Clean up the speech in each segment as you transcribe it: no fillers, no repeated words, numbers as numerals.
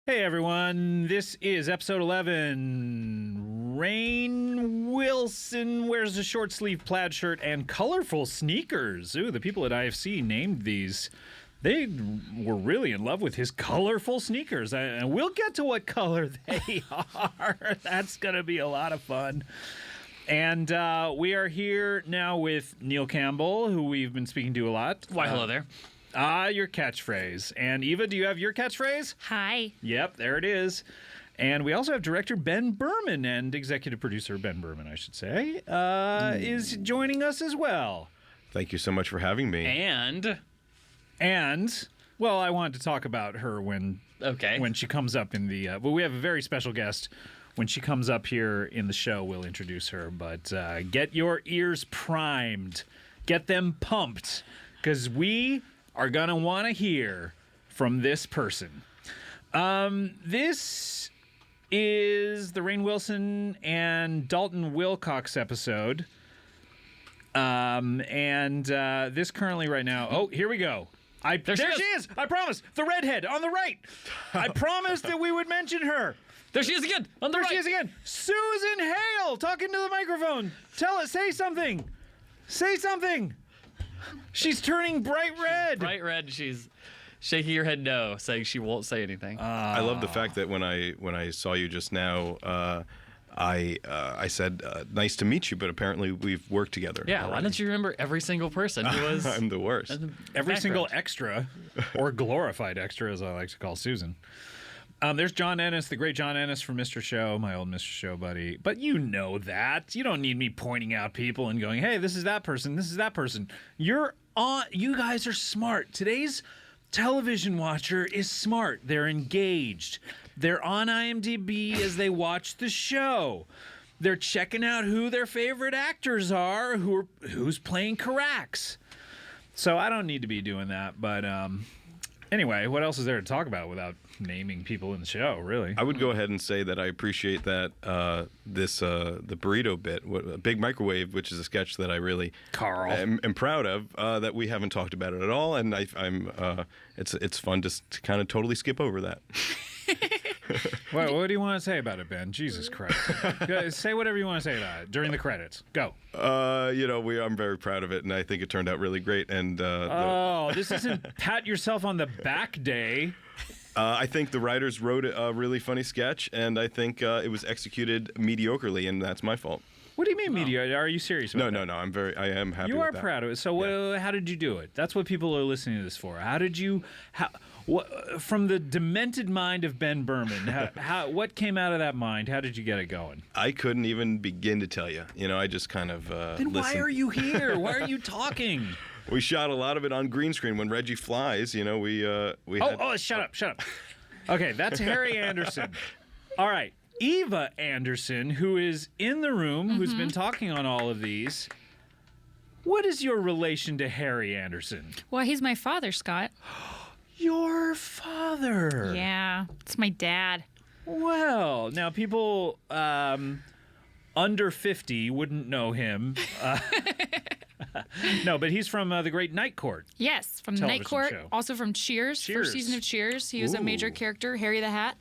Hey everyone, this is episode 11. Rainn Wilson wears a short sleeve plaid shirt and colorful sneakers. Ooh, the people at IFC named these. They were really in love with his colorful sneakers. And we'll get to what color they are. That's going to be a lot of fun. And we are here now with Neil Campbell, who we've been speaking to a lot. Why, hello there. Your catchphrase. And Eva, do you have your catchphrase? Hi. Yep, there it is. And we also have director Ben Berman and executive producer Ben Berman, I should say, is joining us as well. Thank you so much for having me. And, well, I wanted to talk about her when she comes up in the... well, we have a very special guest. When she comes up here in the show, we'll introduce her. But get your ears primed. Get them pumped. Because we are going to want to hear from this person. This is the Rainn Wilson and Dalton Wilcox episode. This currently right now... Oh, here we go. There she is! I promised! The redhead on the right! I promised that we would mention her! There she is again! On the right! There she is again! Susan Hale! Talking to the microphone! Say something! Say something! She's turning bright red. Bright red. She's shaking her head no, saying she won't say anything. I love the fact that when I saw you just now, I said nice to meet you, but apparently we've worked together. Yeah. already. Why don't you remember every single person who was? I'm the worst. Every single extra, or glorified extra, as I like to call Susan. There's John Ennis, the great John Ennis from Mr. Show, my old Mr. Show buddy. But you know that. You don't need me pointing out people and going, hey, this is that person, this is that person. You guys are smart. Today's television watcher is smart. They're engaged. They're on IMDb as they watch the show. They're checking out who their favorite actors are, who's playing Carax. So I don't need to be doing that, but... Anyway, what else is there to talk about without naming people in the show, really? I would go ahead and say that I appreciate that the burrito bit, Big Microwave, which is a sketch that I really am proud of, that we haven't talked about it at all, and it's fun to kind of totally skip over that. What do you want to say about it, Ben? Jesus Christ. Say whatever you want to say about it during the credits. Go. I'm very proud of it, and I think it turned out really great. And this isn't pat yourself on the back day. I think the writers wrote a really funny sketch, and I think it was executed mediocrely, and that's my fault. What do you mean mediocre? Are you serious about that? No. I am happy You with are that. proud of it. So how did you do it? That's what people are listening to this for. From the demented mind of Ben Berman, what came out of that mind? How did you get it going? I couldn't even begin to tell you. I just kind of Then listened. why are you here? Why are you talking? We shot a lot of it on green screen. When Reggie flies, we had... Shut up. Okay, that's Harry Anderson. All right. Eva Anderson, who is in the room, who's been talking on all of these. What is your relation to Harry Anderson? Well, he's my father, Scott. Your father? Yeah, it's my dad. Well, now people under 50 wouldn't know him. No, but he's from the great Night Court. Yes, from the television Night Court, show. also from Cheers, first season of Cheers. He was a major character, Harry the Hat.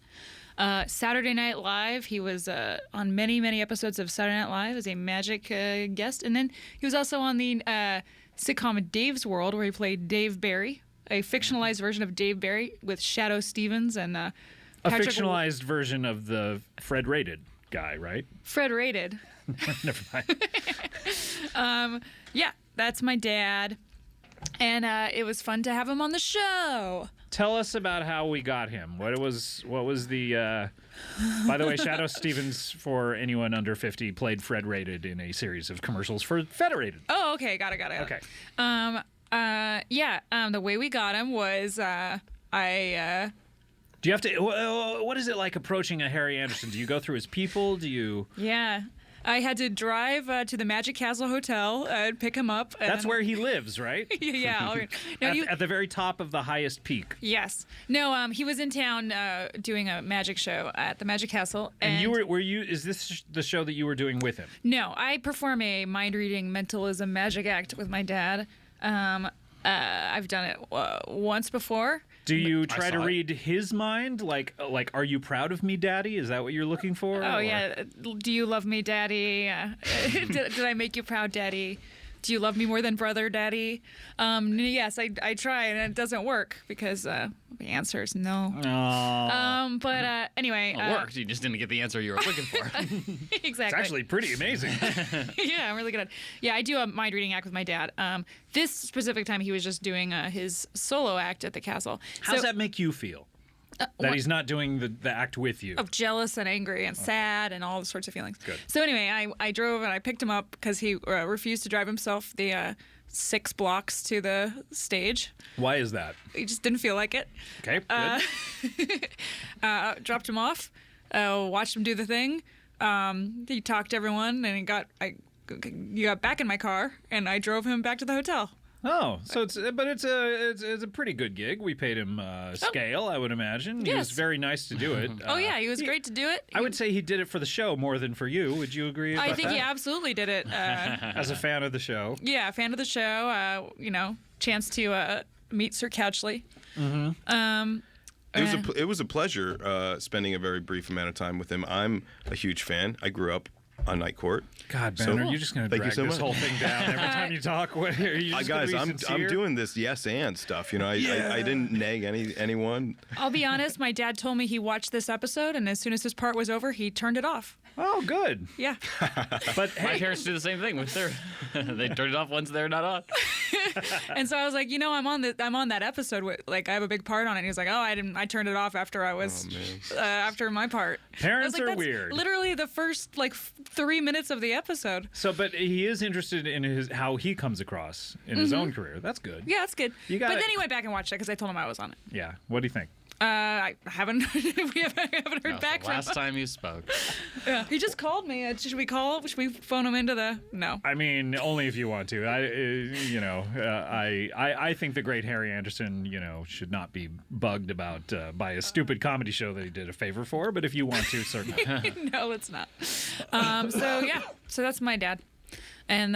Saturday Night Live, he was on many, many episodes of Saturday Night Live as a magic guest. And then he was also on the sitcom Dave's World, where he played Dave Barry, a fictionalized version of Dave Barry with Shadow Stevens and A fictionalized version of the Fred Rated guy, right? Fred Rated. Never mind. Yeah, that's my dad. And it was fun to have him on the show. Tell us about how we got him. What was the... By the way, Shadow Stevens, for anyone under 50, played Fred Rated in a series of commercials for Federated. Oh, okay. Got it. Okay. The way we got him was Do you have to... What is it like approaching a Harry Anderson? Do you go through his people? Do you... Yeah. I had to drive to the Magic Castle Hotel and pick him up. That's where he lives, right? Yeah. No, at the very top of the highest peak. Yes. No, he was in town doing a magic show at the Magic Castle. And you were you? Is this the show that you were doing with him? No, I perform a mind-reading mentalism magic act with my dad. I've done it once before. Do you I try to saw it. read his mind? Like, are you proud of me, Daddy? Is that what you're looking for? Oh, or- yeah. Do you love me, Daddy? Did I make you proud, Daddy? Do you love me more than brother, Daddy? Yes, I try, and it doesn't work because the answer is no. Aw. But anyway. It worked. You just didn't get the answer you were looking for. Exactly. It's actually pretty amazing. Yeah, I'm really good at. Yeah, I do a mind reading act with my dad. This specific time, he was just doing his solo act at the castle. How does that make you feel? That he's not doing the act with you. Of jealous and angry and sad and all sorts of feelings. Good. So anyway, I drove and I picked him up because he refused to drive himself the 6 blocks to the stage. Why is that? He just didn't feel like it. Okay, good. Dropped him off. Watched him do the thing. He talked to everyone and he got back in my car and I drove him back to the hotel. Oh, so it's a pretty good gig. We paid him scale, I would imagine. He was Yes. very nice to do it. Oh yeah, he was great to do it. I would say he did it for the show more than for you. Would you agree? I about think that? he absolutely did it. As a fan of the show. Yeah, fan of the show. Chance to meet Sir Couchley. Mm-hmm. It was a pleasure spending a very brief amount of time with him. I'm a huge fan. I grew up on Night Court. God, Ben, So- are you just going to Thank you drag so this much. whole thing down every time you talk? What, are you just gonna Guys, be I'm sincere? doing this yes and stuff. You know, I didn't nag anyone. I'll be honest, my dad told me he watched this episode, and as soon as his part was over, he turned it off. Oh, good. Yeah. But My hey, parents do the same thing with their. They turn it off once they're not on. And so I was like, I'm on that episode with, like, I have a big part on it. And he was like, oh, I turned it off after I was after my part. Parents I was like, are that's weird. Literally the first 3 minutes of the episode. So, but he is interested in how he comes across in his own career. That's good. Yeah, that's good. You got But it. then he went back and watched it because I told him I was on it. Yeah. What do you think? I haven't we haven't heard No, back the from last him. time you spoke. Yeah, he just called me. Should we call? Should we phone him into the? No. I mean, only if you want to. I think the great Harry Anderson, should not be bugged about by a stupid comedy show that he did a favor for. But if you want to, certainly. No, it's not. So that's my dad, and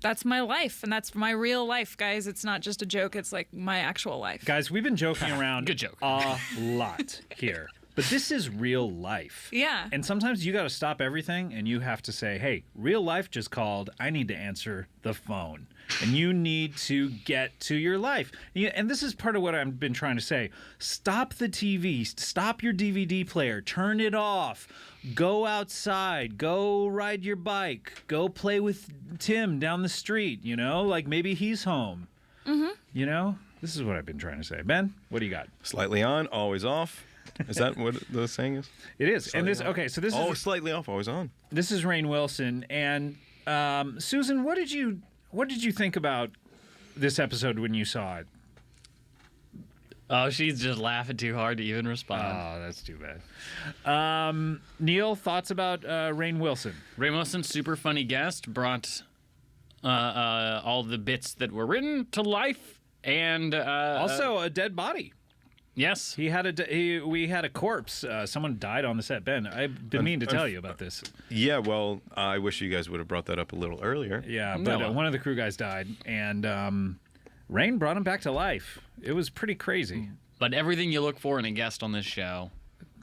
that's my life, and that's my real life, guys. It's not just a joke. It's like my actual life. Guys, we've been joking around Good joke. a lot here. But this is real life. Yeah. And sometimes you got to stop everything and you have to say, hey, real life just called. I need to answer the phone. And you need to get to your life. And this is part of what I've been trying to say. Stop the TV. Stop your DVD player. Turn it off. Go outside. Go ride your bike. Go play with Tim down the street. Like maybe he's home. Mm-hmm. This is what I've been trying to say. Ben, what do you got? Slightly on, always off. Is that what the saying is? It is. And this, okay, so this is Slightly off, always on. This is Rainn Wilson, and Susan, what did you think about this episode when you saw it? Oh, she's just laughing too hard to even respond. Oh, that's too bad. Neil, thoughts about Rainn Wilson? Rainn Wilson, super funny guest, brought all the bits that were written to life, and Also, a dead body. yes, We had a corpse. Someone died on the set. Ben, I've been meaning to tell you about this. Yeah, well, I wish you guys would have brought that up a little earlier. Yeah, but well. one of the crew guys died, and Rainn brought him back to life. It was pretty crazy. but everything you look for in a guest on this show,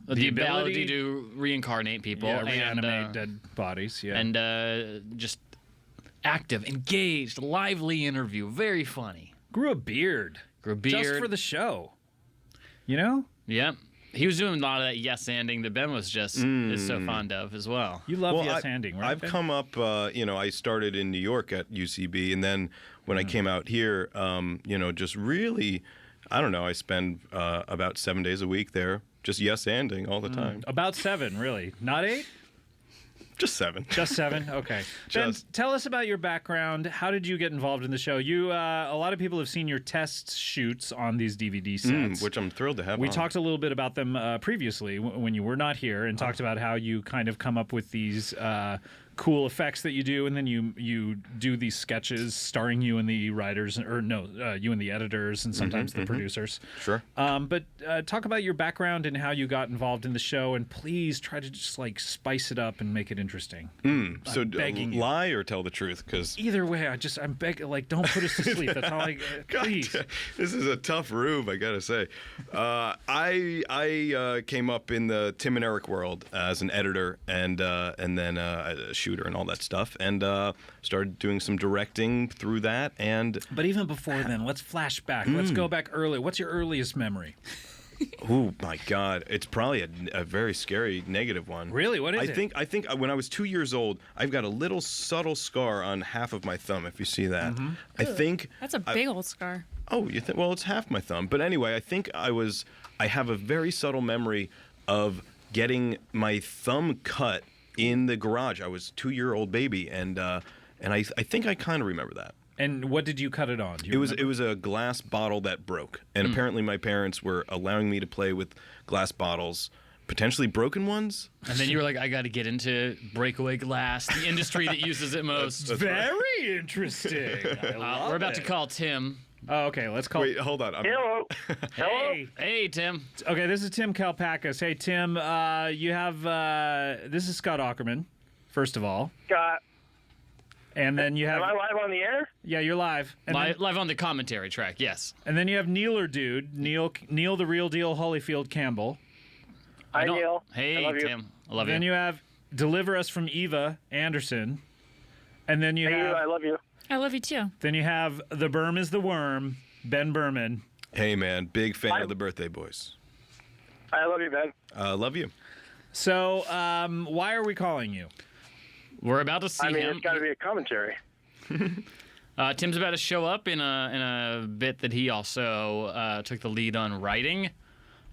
the ability to reincarnate people, Yeah, and reanimate dead bodies. Yeah, and just active, engaged, lively interview, very funny. grew a beard. Beard. Just for the show. Yep. He was doing a lot of that yes-anding that Ben was just is so fond of as well. You love Well, yes-handing, right? I've Ben? come up, I started in New York at UCB, and then when I came out here, just really, I don't know, I spend about 7 days a week there, just yes-anding all the time. About 7, really. Not 8? Just 7. Just 7? Okay. Ben, Just- tell us about your background. How did you get involved in the show? You, a lot of people have seen your test shoots on these DVD sets. Which I'm thrilled to have We on. talked a little bit about them previously when you were not here, and talked about how you kind of come up with these cool effects that you do, and then you do these sketches starring you and the writers, you and the editors, and sometimes the producers. Sure. But talk about your background and how you got involved in the show, and please try to just like spice it up and make it interesting. So lie or tell the truth? Because either way, I'm begging, like, don't put us to sleep. That's all I please. This is a tough rube, I gotta say. I came up in the Tim and Eric world as an editor and then a shooter and all that stuff, and started doing some directing through that. But even before then, let's flash back. Let's go back early. What's your earliest memory? Oh my God! It's probably a very scary negative one. Really? What is it? I think when I was 2 years old, I've got a little subtle scar on half of my thumb. If you see that, I think that's a big old scar. Oh, you think? Well, it's half my thumb. But anyway, I think I have a very subtle memory of getting my thumb cut in the garage. I was a 2-year-old baby, and I think I kind of remember that. And what did you cut it on? It was a glass bottle that broke, and apparently my parents were allowing me to play with glass bottles, potentially broken ones. And then you were like, I got to get into breakaway glass, the industry that uses it most. That's very interesting. We're about to call Tim. Oh, okay. Let's call. Wait, hold on. Hello. Hey, Tim. Okay, this is Tim Kalpakis. Hey, Tim. You have. This is Scott Aukerman. First of all. Scott. And then you have. Am I live on the air? Yeah, you're live. And live on the commentary track. Yes. And then you have Neil the Real Deal Holyfield Campbell. Hi, Neil. Hey, I love you. Tim. I love you. Then you have Deliver Us from Eva Anderson. And then you have. I love you. I love you too. Then you have The Berm is the Worm, Ben Berman. Hey, man, big fan of the Birthday Boys. I love you, Ben. Love you. So, why are we calling you? We're about to see him. It's got to be a commentary. Tim's about to show up in a bit that he also took the lead on writing.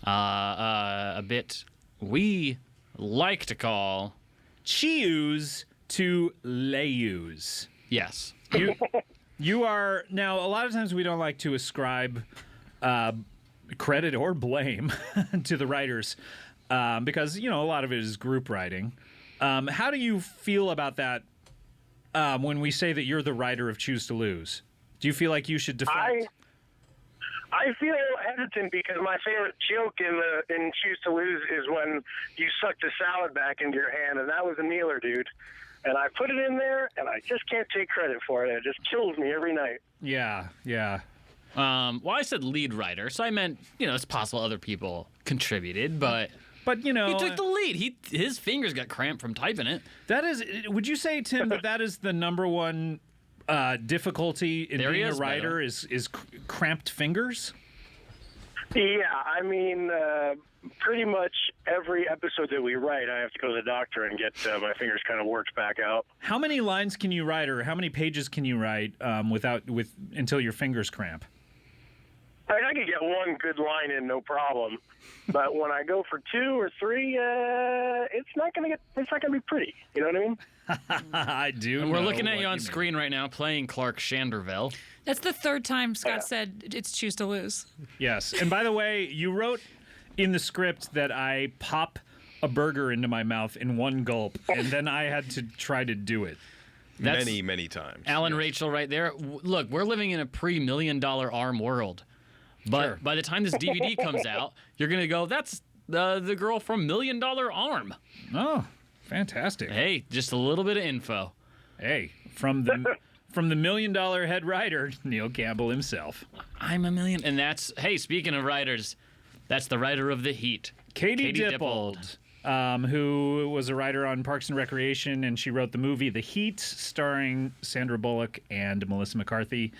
A bit we like to call Chews to Layus. Yes. You are now. A lot of times we don't like to ascribe credit or blame to the writers because a lot of it is group writing. How do you feel about that when we say that you're the writer of Choose to Lose? Do you feel like you should deflect? I feel hesitant because my favorite joke in Choose to Lose is when you suck the salad back into your hand, and that was a Nealer dude. And I put it in there, and I just can't take credit for it. It just kills me every night. Yeah. Well, I said lead writer, so I meant, it's possible other people contributed, but he took the lead. His fingers got cramped from typing it. That is. Would you say, Tim, that is the number one difficulty in being a writer is cramped fingers? Yeah, I mean, pretty much every episode that we write, I have to go to the doctor and get my fingers kind of worked back out. How many lines can you write, or how many pages can you write until your fingers cramp? I could get one good line in, no problem. But when I go for 2 or 3, it's not gonna be pretty. You know what I mean? I do. And we're looking at you on screen right now playing Clark Shanderville. That's the third time Scott said it's Choose to Lose. Yes. And by the way, you wrote in the script that I pop a burger into my mouth in one gulp, and then I had to try to do it. That's many times. Alan Rachel right there. Look, we're living in a pre-$1,000,000 arm world. But by the time this DVD comes out, you're going to go, that's the girl from $1 Million Arm. Oh, fantastic. Hey, just a little bit of info. Hey, from the $1 million head writer, Neil Campbell himself. I'm a million. And that's, hey, speaking of writers, that's the writer of The Heat. Katie Dippold, who was a writer on Parks and Recreation, and she wrote the movie The Heat, starring Sandra Bullock and Melissa McCarthy,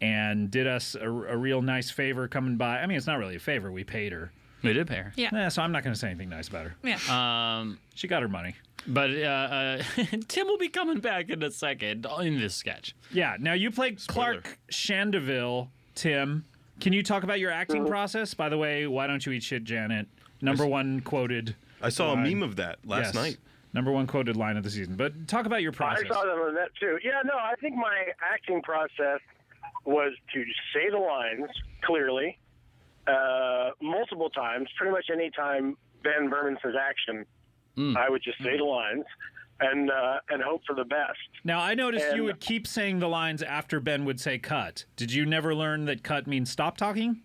and did us a real nice favor coming by. I mean, it's not really a favor. We paid her. We did pay her. Yeah. So I'm not going to say anything nice about her. Yeah. She got her money. But Tim will be coming back in a second in this sketch. Yeah. Now, you played Clark Shanderville, Tim. Can you talk about your acting process? By the way, why don't you eat shit, Janet? Number one quoted. I saw line. a meme of that last night. Number one quoted line of the season. But talk about your process. I saw them on that too. Yeah, no, I think my acting process was to say the lines clearly, multiple times. Pretty much any time Ben Berman says action, I would just say the lines. and hope for the best. Now, I noticed you would keep saying the lines after Ben would say cut. Did you never learn that cut means stop talking?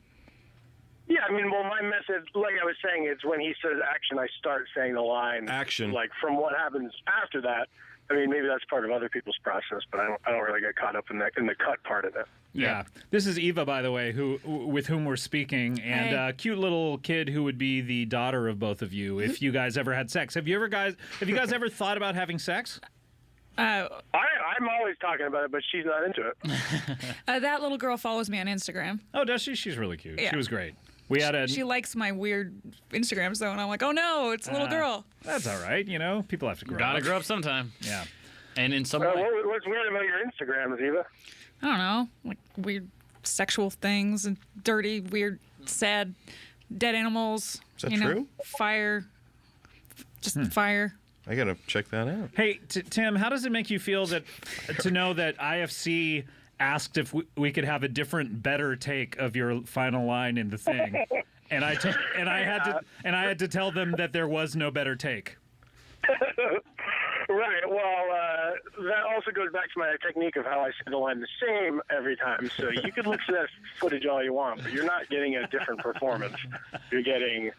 Yeah, I mean, well, my message, like I was saying, it's when he says action, I start saying the line. Action. Like, from what happens after that, I mean, maybe that's part of other people's process, but I don't really get caught up in the cut part of it. Yeah. This is Eva, by the way, with whom we're speaking, and a cute little kid who would be the daughter of both of you if you guys ever had sex. Have you guys ever thought about having sex? I'm always talking about it, but she's not into it. That little girl follows me on Instagram. Oh, does she? She's really cute. Yeah. She was great. She likes my weird Instagrams, though, and I'm like, oh no, it's a little girl. That's all right. You know, people have to grow up. Gotta grow up sometime. Yeah. And in some way. What's weird about your Instagrams, Eva? I don't know, like weird sexual things and dirty, weird, sad, dead animals. Is that true? Fire. Just fire. I gotta check that out. Hey, Tim, how does it make you feel to know that IFC asked if we could have a different, better take of your final line in the thing, and I had to tell them that there was no better take. Right. Well, that also goes back to my technique of how I say the line the same every time. So you could look for that footage all you want, but you're not getting a different performance. You're getting,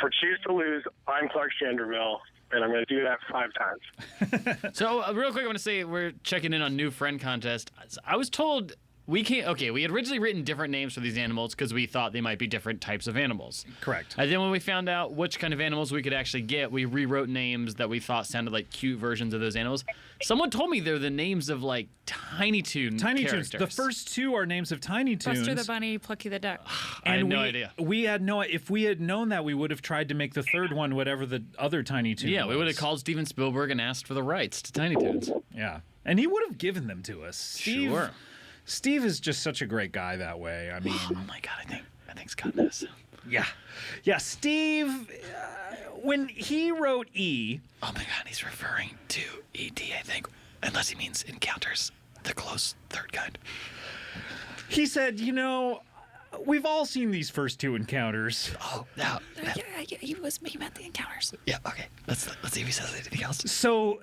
for Choose to Lose, I'm Clark Chanderville, and I'm going to do that 5 times. So, real quick, I want to say we're checking in on New Friend Contest. I was told we can't. Okay, we had originally written different names for these animals because we thought they might be different types of animals. Correct. And then when we found out which kind of animals we could actually get, we rewrote names that we thought sounded like cute versions of those animals. Someone told me they're the names of like Tiny Toon characters. The first 2 are names of Tiny Toons. Buster the Bunny, Plucky the Duck. I had no idea. If we had known that, we would have tried to make the third one whatever the other Tiny Toon Yeah, was. we would have called Steven Spielberg and asked for the rights to Tiny Toons. Yeah, and he would have given them to us. Sure. Steve is just such a great guy that way. I mean, Oh my God, I think Scott knows. yeah. Steve, when he wrote E, Oh my God, he's referring to E.T., I think, unless he means encounters, the close third kind. he said, we've all seen these first 2 encounters. Oh, no. He meant the encounters. Yeah, okay. Let's see if he says anything else. So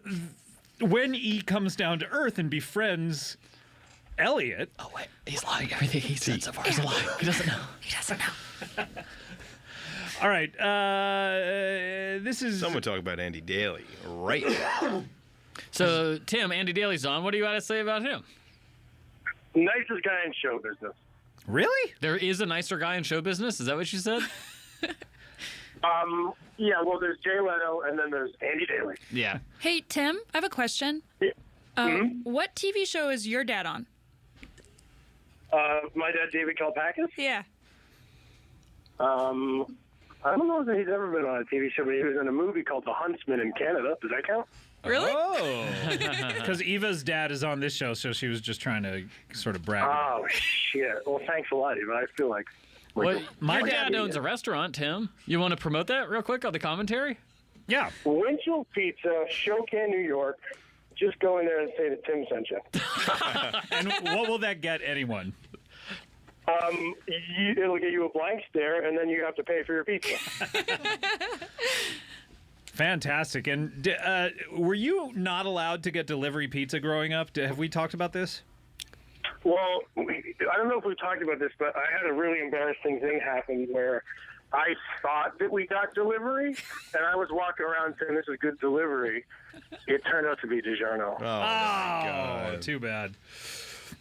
when E comes down to Earth and befriends Elliot. Oh, wait. He's lying. Everything he said so far is a lie. He doesn't know. He doesn't know. All right. This is... Someone talk about Andy Daly right now. So, Tim, Andy Daly's on. What do you got to say about him? Nicest guy in show business. Really? There is a nicer guy in show business? Is that what you said? Yeah, well, there's Jay Leno, and then there's Andy Daly. Yeah. Hey, Tim, I have a question. Yeah. What TV show is your dad on? My dad, David Kalpakis. Yeah. I don't know if he's ever been on a TV show, but he was in a movie called The Huntsman in Canada. Does that count? Really? Oh. Because Eva's dad is on this show, so she was just trying to sort of brag. Oh, shit. Well, thanks a lot, Eva. I feel like... Well, my dad owns a restaurant, Tim. You want to promote that real quick on the commentary? Yeah. Winchell Pizza, Shokan, New York. Just go in there and say that Tim sent you. And what will that get anyone? It'll get you a blank stare, and then you have to pay for your pizza. Fantastic. And were you not allowed to get delivery pizza growing up? Have we talked about this? Well, I don't know if we've talked about this, but I had a really embarrassing thing happen where I thought that we got delivery, and I was walking around saying this is good delivery. It turned out to be DiGiorno. Oh, my God. Too bad.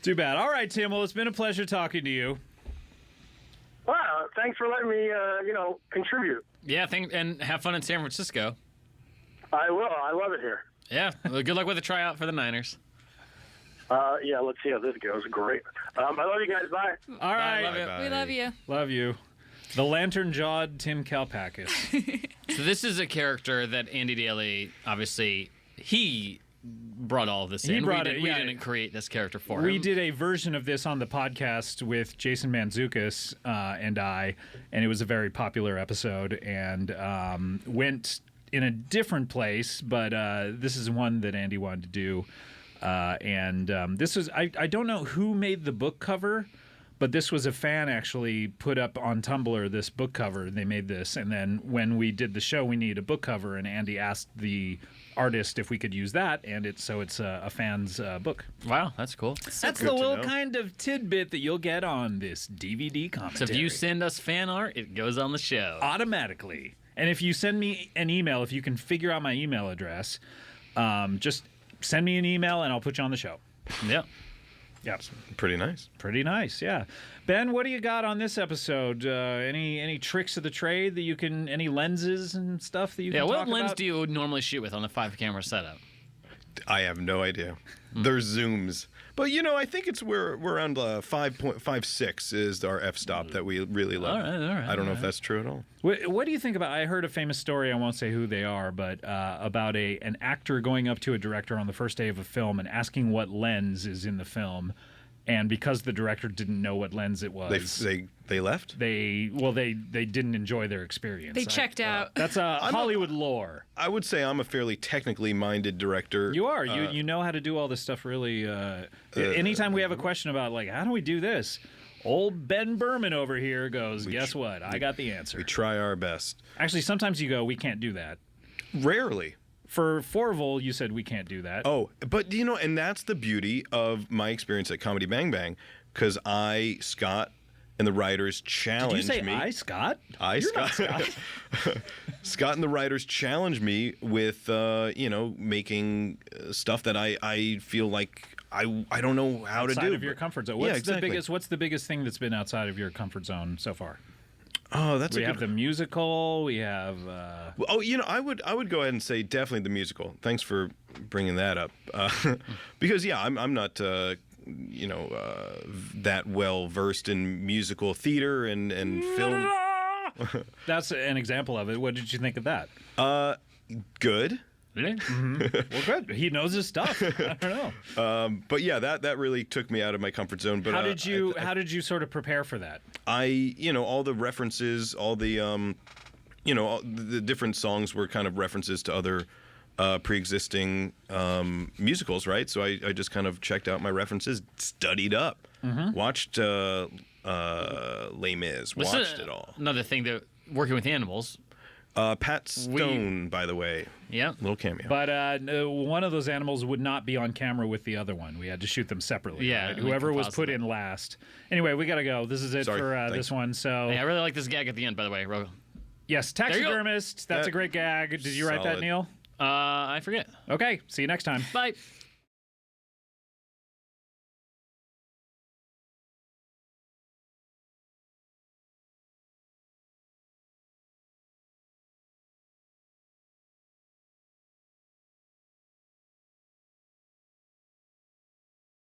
Too bad. All right, Tim. Well, it's been a pleasure talking to you. Wow, thanks for letting me, contribute. Yeah, and have fun in San Francisco. I will. I love it here. Yeah. Well, good luck with the tryout for the Niners. Yeah, let's see how this goes. Great. I love you guys. Bye. All right. love you. Bye. We love you. Love you. The lantern-jawed Tim Kalpakis. So this is a character that Andy Daly, obviously, he brought all of this He in. brought we it, yeah. didn't create this character for him. We did a version of this on the podcast with Jason Mantzoukas and I, and it was a very popular episode and went in a different place, but this is one that Andy wanted to do. This was, I don't know who made the book cover, But this was a fan actually put up on Tumblr this book cover. They made this, and then when we did the show, we needed a book cover, and Andy asked the artist if we could use that, and it's a fan's book. Wow, that's cool. That's the little kind of tidbit that you'll get on this DVD commentary. So if you send us fan art, it goes on the show automatically. And if you send me an email, if you can figure out my email address, just send me an email and I'll put you on the show. Yep. Yep. Pretty nice. Pretty nice, yeah. Ben, what do you got on this episode? Any tricks of the trade that you can, any lenses and stuff that you can talk about? Yeah, what lens do you normally shoot with on the 5-camera setup? I have no idea. There's zooms. But, I think we're around 5.56 is our f-stop that we really love. All right. I don't know if that's true at all. What do you think about, I heard a famous story, I won't say who they are, but about an actor going up to a director on the first day of a film and asking what lens is in the film. And because the director didn't know what lens it was, they left. They didn't enjoy their experience. They checked out. That's Hollywood lore. I would say I'm a fairly technically minded director. You are. You know how to do all this stuff really. Anytime we have a question about how do we do this, old Ben Berman over here goes, guess what? I got the answer. We try our best. Actually, sometimes you go, we can't do that. Rarely. For Forville, you said we can't do that. Oh, but and that's the beauty of my experience at Comedy Bang Bang, because Scott, and the writers challenged me. Did you say Scott? You're Scott. Not Scott. Scott and the writers challenged me with, making stuff that I feel like I don't know how to do. Outside of your comfort zone. What's the biggest thing that's been outside of your comfort zone so far? Oh, that's we have the musical. We have. I would go ahead and say definitely the musical. Thanks for bringing that up, because I'm not that well versed in musical theater and film. That's an example of it. What did you think of that? Good. Really? Mm-hmm. Well, good. He knows his stuff. I don't know. But yeah, that really took me out of my comfort zone. But how did you sort of prepare for that? All the references, all the all the different songs were kind of references to other pre-existing musicals, right? So I just kind of checked out my references, studied up, watched Les Mis, watched it all. Another thing that working with animals. Pat Stone, by the way. Yeah. Little cameo. But one of those animals would not be on camera with the other one. We had to shoot them separately. Yeah. Right? Whoever was put in last. Anyway, we got to go. This is it for this one. So. Hey, I really like this gag at the end, by the way. Yes, taxidermist. That's a great gag. Did you write that, Neil? I forget. Okay. See you next time. Bye.